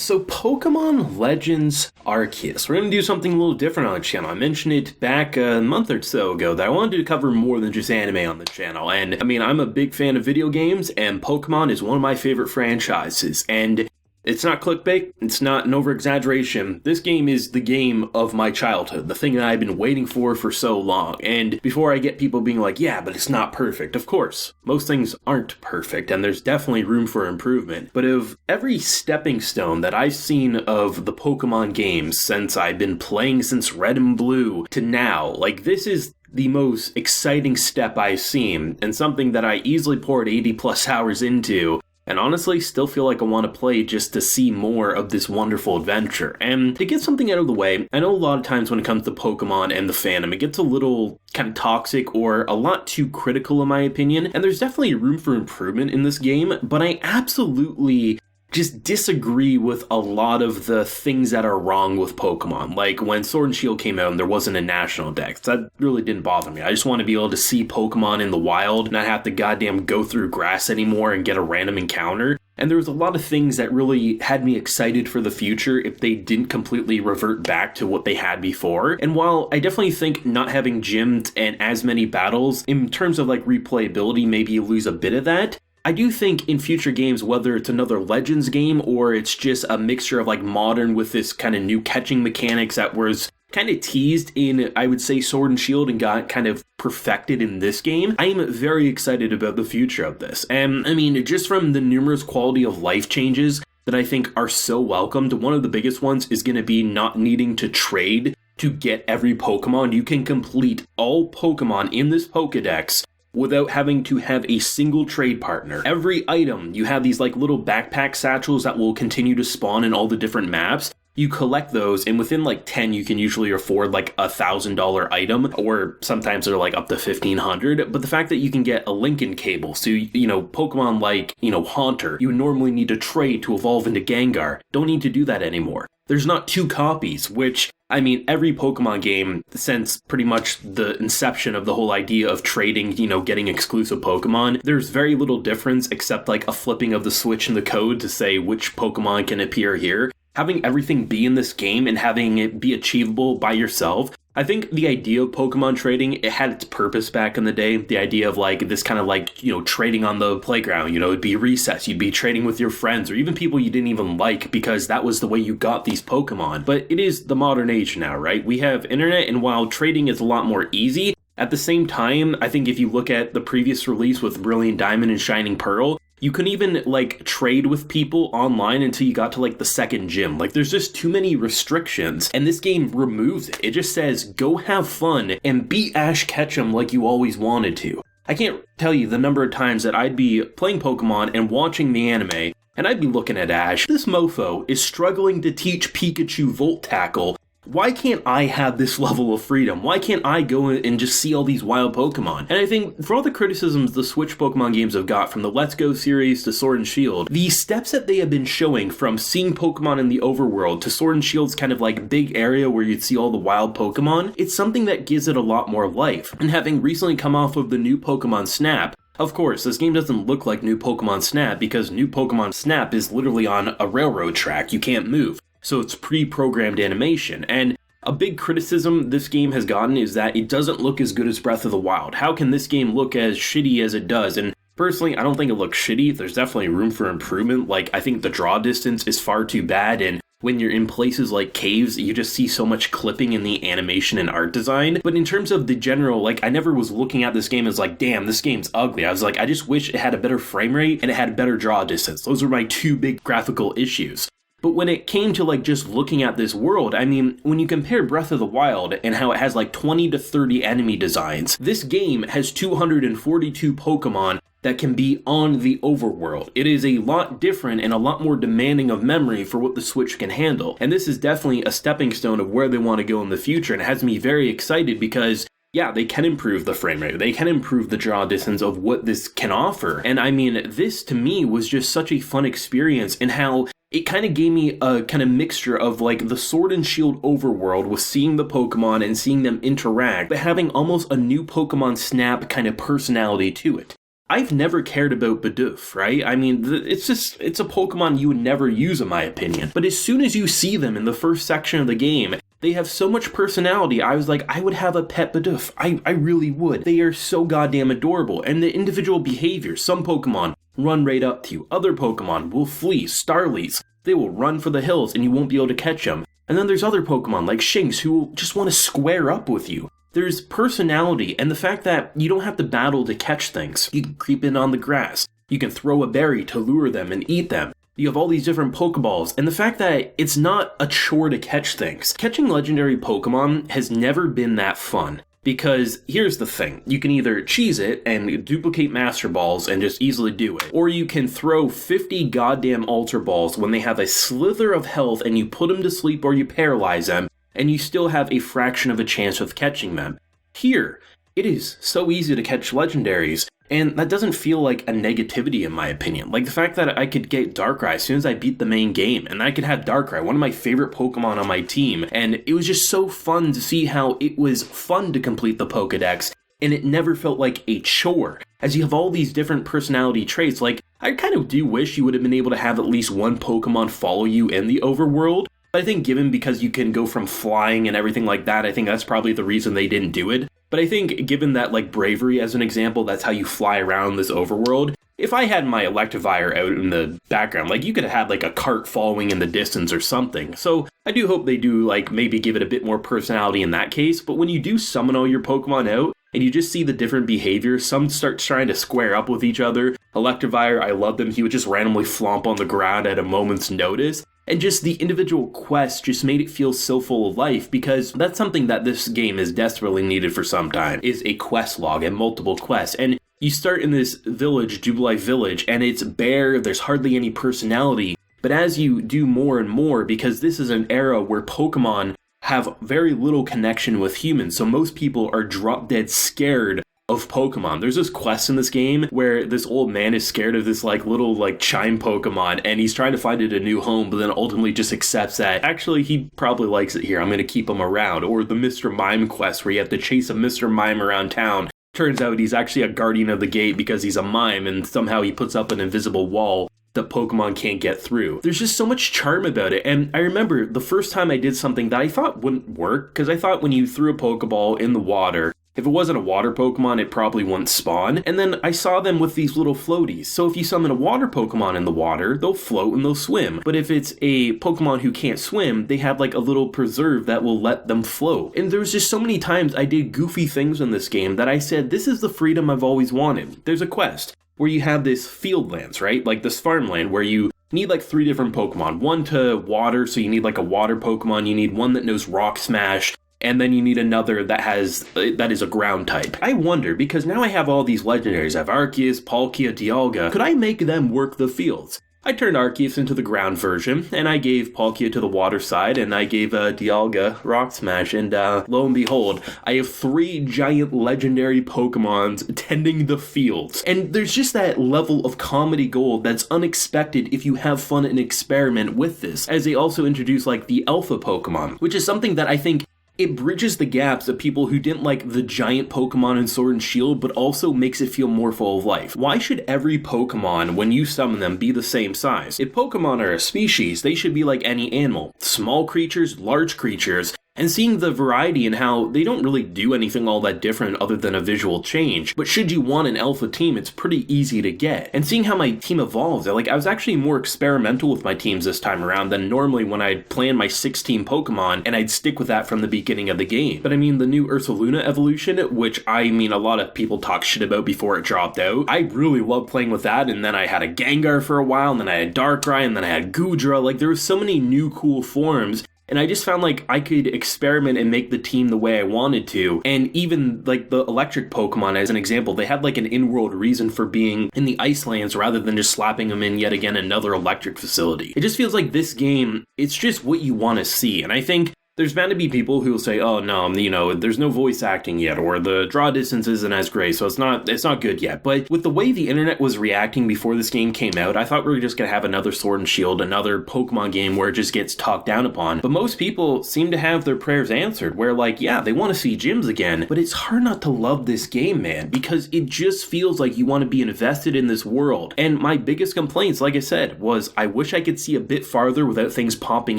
So Pokemon Legends Arceus. We're going to do something a little different on the channel. I mentioned it back a month or so ago that I wanted to cover more than just anime on the channel. And I mean, I'm a big fan of video games, and Pokemon is one of my favorite franchises. And it's not clickbait, it's not an over-exaggeration. This game is the game of my childhood, the thing that I've been waiting for so long. And before I get people being like, yeah, but it's not perfect, of course, most things aren't perfect, and there's definitely room for improvement. But of every stepping stone that I've seen of the Pokemon games since I've been playing since Red and Blue to now, like, this is the most exciting step I've seen, and something that I easily poured 80 plus hours into, and honestly still feel like I want to play just to see more of this wonderful adventure. And to get something out of the way, I know a lot of times when it comes to Pokemon and the fandom, it gets a little kind of toxic or a lot too critical in my opinion, and there's definitely room for improvement in this game, but I absolutely just disagree with a lot of the things that are wrong with Pokemon. Like when Sword and Shield came out and there wasn't a national dex, that really didn't bother me. I just want to be able to see Pokemon in the wild, not have to goddamn go through grass anymore and get a random encounter. And there was a lot of things that really had me excited for the future if they didn't completely revert back to what they had before. And while I definitely think not having gyms and as many battles, in terms of like replayability, maybe you lose a bit of that, I do think in future games, whether it's another Legends game or it's just a mixture of like modern with this kind of new catching mechanics that was kind of teased in, I would say, Sword and Shield and got kind of perfected in this game, I'm very excited about the future of this. And I mean, just from the numerous quality of life changes that I think are so welcomed, one of the biggest ones is going to be not needing to trade to get every Pokemon. You can complete all Pokemon in this Pokedex without having to have a single trade partner. Every item, you have these like little backpack satchels that will continue to spawn in all the different maps. You collect those, and within like 10, you can usually afford like $1,000 item, or sometimes they're like up to $1,500. But the fact that you can get a Lincoln cable, so you know, Pokemon like, Haunter, you would normally need to trade to evolve into Gengar. Don't need to do that anymore. There's not two copies, which, I mean, every Pokemon game since pretty much the inception of the whole idea of trading, getting exclusive Pokemon, there's very little difference except like a flipping of the switch in the code to say which Pokemon can appear here. Having everything be in this game and having it be achievable by yourself, I think the idea of Pokemon trading, it had its purpose back in the day. The idea of like this kind of like, trading on the playground, it'd be recess, you'd be trading with your friends or even people you didn't even like because that was the way you got these Pokemon. But it is the modern age now, right? We have internet, and while trading is a lot more easy, at the same time, I think if you look at the previous release with Brilliant Diamond and Shining Pearl, you couldn't even like trade with people online until you got to like the second gym. Like there's just too many restrictions, and this game removes it. It just says go have fun and beat Ash Ketchum like you always wanted to. I can't tell you the number of times that I'd be playing Pokemon and watching the anime, and I'd be looking at Ash. This mofo is struggling to teach Pikachu Volt Tackle. Why can't I have this level of freedom? Why can't I go and just see all these wild Pokemon? And I think for all the criticisms the Switch Pokemon games have got, from the Let's Go series to Sword and Shield, the steps that they have been showing from seeing Pokemon in the overworld to Sword and Shield's kind of like big area where you'd see all the wild Pokemon, it's something that gives it a lot more life. And having recently come off of the new Pokemon Snap, of course, this game doesn't look like new Pokemon Snap because new Pokemon Snap is literally on a railroad track. You can't move. So it's pre-programmed animation, and a big criticism this game has gotten is that it doesn't look as good as Breath of the Wild. How can this game look as shitty as it does? And personally, I don't think it looks shitty. There's definitely room for improvement. Like, I think the draw distance is far too bad, and when you're in places like caves, you just see so much clipping in the animation and art design. But in terms of the general, like, I never was looking at this game as like, damn, this game's ugly. I was like, I just wish it had a better frame rate and it had a better draw distance. Those are my two big graphical issues. But when it came to like just looking at this world, I mean, when you compare Breath of the Wild and how it has like 20 to 30 enemy designs, this game has 242 Pokemon that can be on the overworld. It is a lot different and a lot more demanding of memory for what the Switch can handle. And this is definitely a stepping stone of where they want to go in the future, and it has me very excited because yeah, they can improve the frame rate. They can improve the draw distance of what this can offer. And I mean, this to me was just such a fun experience, and how it kind of gave me a kind of mixture of like the Sword and Shield overworld with seeing the Pokemon and seeing them interact, but having almost a new Pokemon Snap kind of personality to it. I've never cared about Bidoof, right? I mean, it's a Pokemon you would never use in my opinion. But as soon as you see them in the first section of the game, they have so much personality. I was like, I would have a pet Bidoof. I really would. They are so goddamn adorable. And the individual behaviors, some Pokemon run right up to you. Other Pokemon will flee. Starlies, they will run for the hills and you won't be able to catch them. And then there's other Pokemon like Shinx who will just want to square up with you. There's personality and the fact that you don't have to battle to catch things. You can creep in on the grass. You can throw a berry to lure them and eat them. You have all these different Pokeballs, and the fact that it's not a chore to catch things. Catching legendary Pokemon has never been that fun. Because here's the thing, you can either cheese it and duplicate Master Balls and just easily do it, or you can throw 50 goddamn Ultra Balls when they have a slither of health and you put them to sleep or you paralyze them, and you still have a fraction of a chance of catching them. Here, it is so easy to catch legendaries, and that doesn't feel like a negativity in my opinion. Like the fact that I could get Darkrai as soon as I beat the main game, and I could have Darkrai, one of my favorite Pokemon on my team, and it was just so fun to see how it was fun to complete the Pokedex, and it never felt like a chore, as you have all these different personality traits. Like, I kind of do wish you would have been able to have at least one Pokemon follow you in the overworld. I think given because you can go from flying and everything like that, I think that's probably the reason they didn't do it. But I think given that, like, Bravery as an example, that's how you fly around this overworld, if I had my Electivire out in the background, like, you could have had, like, a cart following in the distance or something. So I do hope they do, like, maybe give it a bit more personality in that case. But when you do summon all your Pokemon out, and you just see the different behaviors, some start trying to square up with each other. Electivire, I love them. He would just randomly flomp on the ground at a moment's notice. And just the individual quests just made it feel so full of life, because that's something that this game is desperately needed for some time, is a quest log and multiple quests. And you start in this village, Jubilife Village, and it's bare, there's hardly any personality. But as you do more and more, because this is an era where Pokemon have very little connection with humans, so most people are drop dead scared of Pokemon. There's this quest in this game where this old man is scared of this like little like chime Pokemon, and he's trying to find it a new home, but then ultimately just accepts that actually he probably likes it here, I'm going to keep him around. Or the Mr. Mime quest where you have to chase a Mr. Mime around town. Turns out he's actually a guardian of the gate because he's a mime, and somehow he puts up an invisible wall that Pokemon can't get through. There's just so much charm about it. And I remember the first time I did something that I thought wouldn't work, because I thought when you threw a Pokeball in the water, if it wasn't a water Pokemon, it probably wouldn't spawn. And then I saw them with these little floaties. So if you summon a water Pokemon in the water, they'll float and they'll swim. But if it's a Pokemon who can't swim, they have like a little preserve that will let them float. And there's just so many times I did goofy things in this game that I said, this is the freedom I've always wanted. There's a quest where you have this fieldlands, right? Like this farmland where you need like 3 different Pokemon. One to water, so you need like a water Pokemon. You need one that knows Rock Smash. And then you need another that is a ground type. I wonder, because now I have all these legendaries. I have Arceus, Palkia, Dialga. Could I make them work the fields? I turned Arceus into the ground version, and I gave Palkia to the water side, and I gave Dialga Rock Smash, and lo and behold, I have 3 giant legendary Pokemons tending the fields. And there's just that level of comedy gold that's unexpected if you have fun and experiment with this, as they also introduce like the Alpha Pokemon, which is something that I think it bridges the gaps of people who didn't like the giant Pokemon in Sword and Shield, but also makes it feel more full of life. Why should every Pokemon, when you summon them, be the same size? If Pokemon are a species, they should be like any animal. Small creatures, large creatures, and seeing the variety in how they don't really do anything all that different other than a visual change. But should you want an alpha team, it's pretty easy to get. And seeing how my team evolves, I was actually more experimental with my teams this time around than normally when I'd plan my 6-team Pokemon and I'd stick with that from the beginning of the game. But I mean, the new Ursaluna evolution, which I mean a lot of people talk shit about before it dropped out, I really loved playing with that. And then I had a Gengar for a while, and then I had Darkrai, and then I had Goodra. Like, there were so many new cool forms. And I just found like I could experiment and make the team the way I wanted to. And even like the electric Pokemon as an example, they had like an in-world reason for being in the Icelands rather than just slapping them in yet again another electric facility. It just feels like this game, it's just what you want to see. And I think there's bound to be people who will say, oh no, there's no voice acting yet, or the draw distance isn't as great, so it's not good yet. But with the way the internet was reacting before this game came out, I thought we were just gonna have another Sword and Shield, another Pokemon game where it just gets talked down upon. But most people seem to have their prayers answered, where yeah, they want to see gyms again, but it's hard not to love this game, man, because it just feels like you want to be invested in this world. And my biggest complaints, like I said, was I wish I could see a bit farther without things popping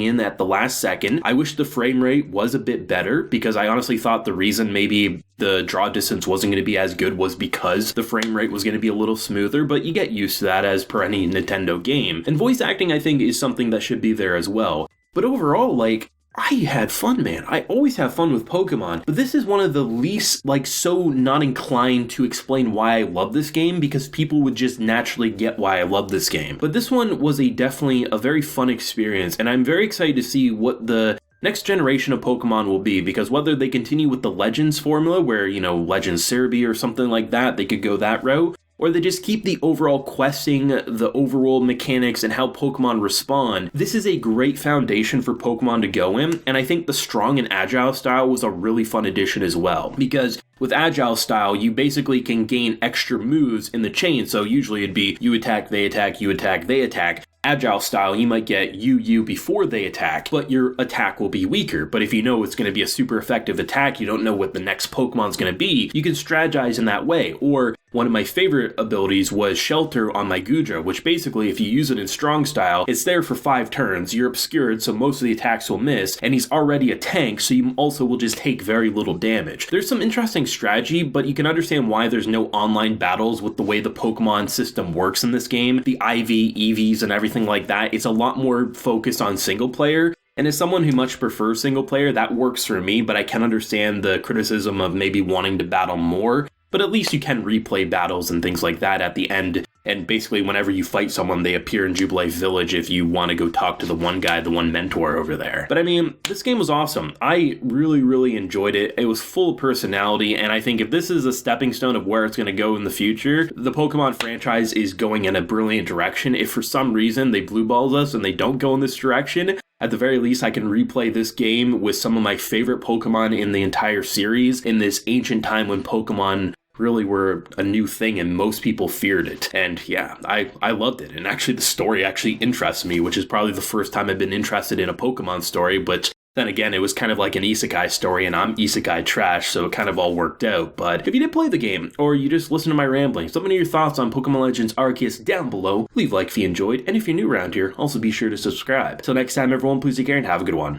in at the last second. I wish the frame rate was a bit better, because I honestly thought the reason maybe the draw distance wasn't going to be as good was because the frame rate was going to be a little smoother, but you get used to that as per any Nintendo game. And voice acting, I think, is something that should be there as well. But overall, I had fun, man. I always have fun with Pokemon, but this is one of the least, so not inclined to explain why I love this game, because people would just naturally get why I love this game. But this one was definitely a very fun experience, and I'm very excited to see what the next generation of Pokemon will be, because whether they continue with the Legends formula, where, Legends Cerebi or something like that, they could go that route, or they just keep the overall questing, the overworld mechanics, and how Pokemon respond. This is a great foundation for Pokemon to go in, and I think the strong and agile style was a really fun addition as well, because with agile style, you basically can gain extra moves in the chain, so usually it'd be you attack, they attack, you attack, they attack. Agile style, you might get you before they attack, but your attack will be weaker. But if you know it's going to be a super effective attack, you don't know what the next Pokemon's going to be, you can strategize in that way. Or one of my favorite abilities was Shelter on my Gudra, which basically, if you use it in strong style, it's there for 5 turns, you're obscured, so most of the attacks will miss, and he's already a tank, so you also will just take very little damage. There's some interesting strategy, but you can understand why there's no online battles with the way the Pokemon system works in this game. The IV, EVs, and everything like that, it's a lot more focused on single player. And as someone who much prefers single player, that works for me, but I can understand the criticism of maybe wanting to battle more. But at least you can replay battles and things like that at the end. And basically, whenever you fight someone, they appear in Jubilee Village if you want to go talk to the one guy, the one mentor over there. But I mean, this game was awesome. I really, really enjoyed it. It was full of personality, and I think if this is a stepping stone of where it's going to go in the future, the Pokemon franchise is going in a brilliant direction. If for some reason they blue balls us and they don't go in this direction, at the very least, I can replay this game with some of my favorite Pokemon in the entire series in this ancient time when Pokemon really were a new thing and most people feared it. And yeah, I loved it. And actually the story actually interests me, which is probably the first time I've been interested in a Pokemon story, but then again, it was kind of like an isekai story, and I'm isekai trash, so it kind of all worked out. But if you did play the game, or you just listen to my ramblings, let me know your thoughts on Pokemon Legends Arceus down below. Leave a like if you enjoyed, and if you're new around here, also be sure to subscribe. Till next time, everyone, please take care and have a good one.